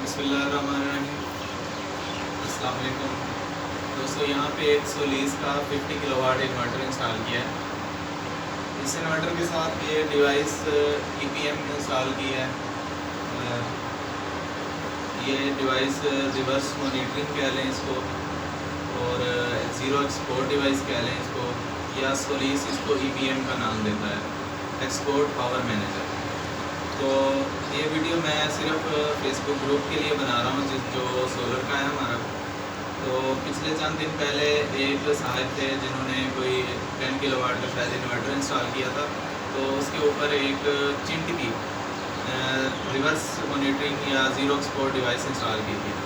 बिस्मिल्लाहिर्रहमानिर्रहीम। अस्सलाम वालेकुम दोस्तों, यहाँ पे एक सोलीस का 50 किलोवाट इन्वर्टर इंस्टॉल किया है। इस इन्वर्टर के साथ ये डिवाइस EPM इंस्टॉल की है। ये डिवाइस रिवर्स मॉनिटरिंग कह लें इसको, और ज़ीरो एक्सपोर्ट डिवाइस कह लें इसको, या सोलीस इसको EPM का नाम देता है, एक्सपोर्ट पावर मैनेजर। तो ये वीडियो मैं सिर्फ फेसबुक ग्रुप के लिए बना रहा हूँ जो सोलर का है हमारा। तो पिछले चंद दिन पहले एक साहब थे जिन्होंने कोई 10 किलोवाट का शायद इन्वर्टर इंस्टॉल किया था। तो उसके ऊपर एक चिंट की रिवर्स मॉनिटरिंग या ज़ीरो एक्सपोर्ट डिवाइस इंस्टॉल की थी।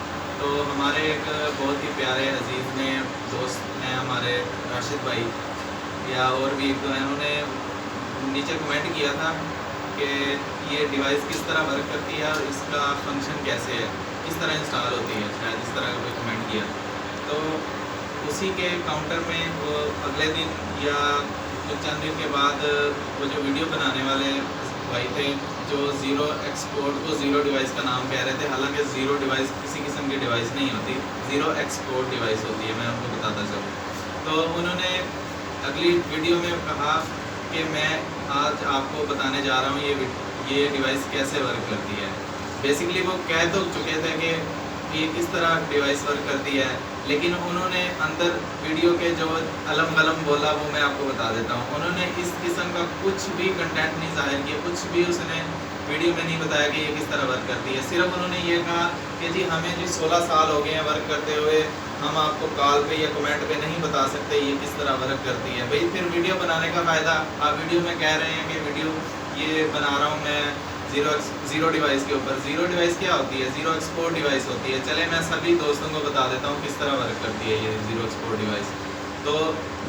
तो हमारे एक बहुत ही प्यारे अजीज़ ने दोस्त हैं हमारे, राशिद भाई या और भी एक दो हैं, उन्होंने नीचे कमेंट किया था कि ये डिवाइस किस तरह वर्क करती है और इसका फंक्शन कैसे है, किस तरह इंस्टॉल होती है, शायद इस तरह का कोई कमेंट किया। तो उसी के काउंटर में वो अगले दिन या कुछ चंद दिन के बाद वो जो वीडियो बनाने वाले भाई थे जो ज़ीरो एक्सपोर्ट को ज़ीरो डिवाइस का नाम कह रहे थे, हालांकि ज़ीरो डिवाइस किसी किस्म की डिवाइस नहीं होती, ज़ीरो एक्सपोर्ट डिवाइस होती है, मैं उनको बताता चलूँ। तो उन्होंने अगली वीडियो में कहा कि मैं आज आपको बताने जा रहा हूँ ये डिवाइस कैसे वर्क करती है। बेसिकली वो कह तो चुके थे कि ये किस तरह डिवाइस वर्क करती है, लेकिन उन्होंने अंदर वीडियो के जो अलम गलम बोला वो मैं आपको बता देता हूँ। उन्होंने इस किस्म का कुछ भी कंटेंट नहीं जाहिर किया, कुछ भी उसने वीडियो में नहीं बताया कि ये किस तरह वर्क करती है। सिर्फ उन्होंने ये कहा कि जी हमें जी 16 साल हो गए हैं वर्क करते हुए, हम आपको कॉल पे या कमेंट पे नहीं बता सकते ये किस तरह वर्क करती है। भाई फिर वीडियो बनाने का फ़ायदा, आप वीडियो में कह रहे हैं कि वीडियो ये बना रहा हूँ मैं ज़ीरो डिवाइस के ऊपर। ज़ीरो डिवाइस क्या होती है? ज़ीरो एक्सपोर्ट डिवाइस होती है। चले मैं सभी दोस्तों को बता देता हूँ किस तरह वर्क करती है ये ज़ीरो एक्सपोर्ट डिवाइस। तो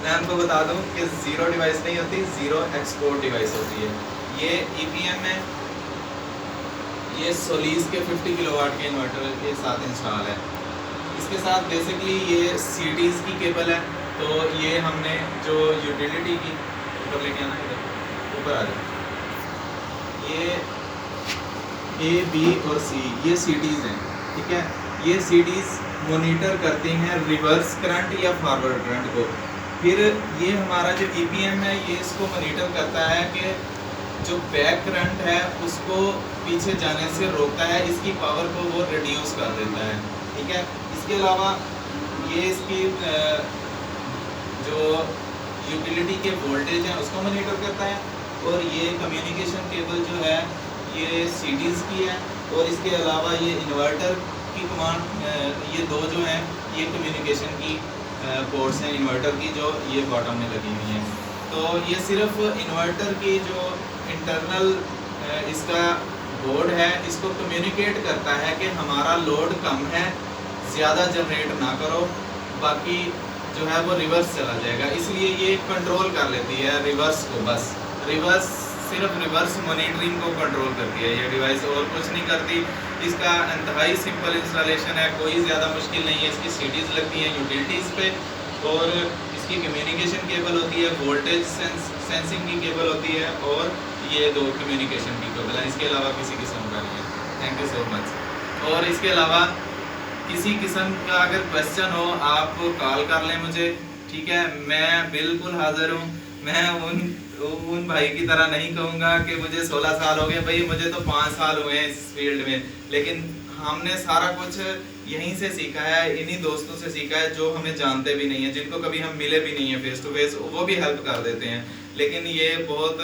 मैं उनको बता दूँ कि ज़ीरो डिवाइस नहीं होती, ज़ीरो एक्सपोर्ट डिवाइस होती है। ये EPM है, ये सोलीस के 50 किलोवाट के इन्वर्टर के साथ इंस्टॉल है। इसके साथ बेसिकली ये CDs की केबल है। तो ये हमने जो यूटिलिटी की ऊपर लेके आना, इधर ऊपर आ जाए, ये A, B और C ये CDs हैं, ठीक है। ये CDs मॉनिटर करते हैं रिवर्स करंट या फॉरवर्ड करंट को। फिर ये हमारा जो EPM है ये इसको मॉनिटर करता है कि जो बैक करंट है उसको पीछे जाने से रोकता है, इसकी पावर को वो रिड्यूस कर देता है, ठीक है। इसके अलावा ये इसकी जो यूटिलिटी के वोल्टेज हैं उसको मॉनिटर करता है। और ये कम्युनिकेशन केबल जो है ये CDs की है, और इसके अलावा ये इन्वर्टर की कमांड, ये दो जो हैं ये कम्युनिकेशन की पोर्ट्स हैं इन्वर्टर की, जो ये बॉटम में लगी हुई हैं। तो ये सिर्फ इन्वर्टर की जो इंटरनल इसका बोर्ड है इसको कम्युनिकेट करता है कि हमारा लोड कम है, ज़्यादा जनरेट ना करो, बाकी जो है वो रिवर्स चला जाएगा। इसलिए ये कंट्रोल कर लेती है रिवर्स को, बस रिवर्स, सिर्फ रिवर्स मॉनिटरिंग को कंट्रोल करती है ये डिवाइस, और कुछ नहीं करती। इसका इंतहाई सिंपल इंस्टॉलेशन है, कोई ज़्यादा मुश्किल नहीं है। इसकी CDs लगती हैं यूटिलिटीज़ पे, और इसकी कम्युनिकेशन केबल होती है, वोल्टेज सेंसिंग की केबल होती है, और ये दो कम्युनिकेशन की केबल है। इसके अलावा किसी किस्म का नहीं है। Thank you so much. और इसके अलावा किसी किस्म का अगर क्वेश्चन हो आप कॉल कर लें मुझे, ठीक है। मैं बिल्कुल हाज़िर हूँ। मैं उन भाई की तरह नहीं कहूँगा कि मुझे 16 साल हो गए, भाई मुझे तो 5 साल हुए हैं इस फील्ड में, लेकिन हमने सारा कुछ यहीं से सीखा है, इन्हीं दोस्तों से सीखा है जो हमें जानते भी नहीं है, जिनको कभी हम मिले भी नहीं है फेस टू फेस, वो भी हेल्प कर देते हैं। लेकिन ये बहुत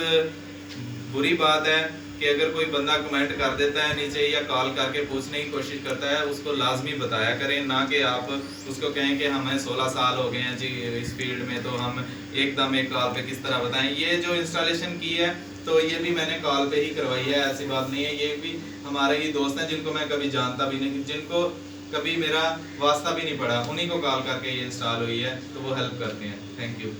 बुरी बात है कि अगर कोई बंदा कमेंट कर देता है नीचे या कॉल करके पूछने की कोशिश करता है, उसको लाजमी बताया करें, ना कि आप उसको कहें कि हमें 16 साल हो गए हैं जी इस फील्ड में, तो हम एकदम एक कॉल पे किस तरह बताएं। ये जो इंस्टॉलेशन की है तो ये भी मैंने कॉल पे ही करवाई है, ऐसी बात नहीं है। ये भी हमारे ही दोस्त हैं जिनको मैं कभी जानता भी नहीं, जिनको कभी मेरा वास्ता भी नहीं पड़ा, उन्हीं को कॉल करके ये इंस्टॉल हुई है, तो वो हेल्प करते हैं। Thank you.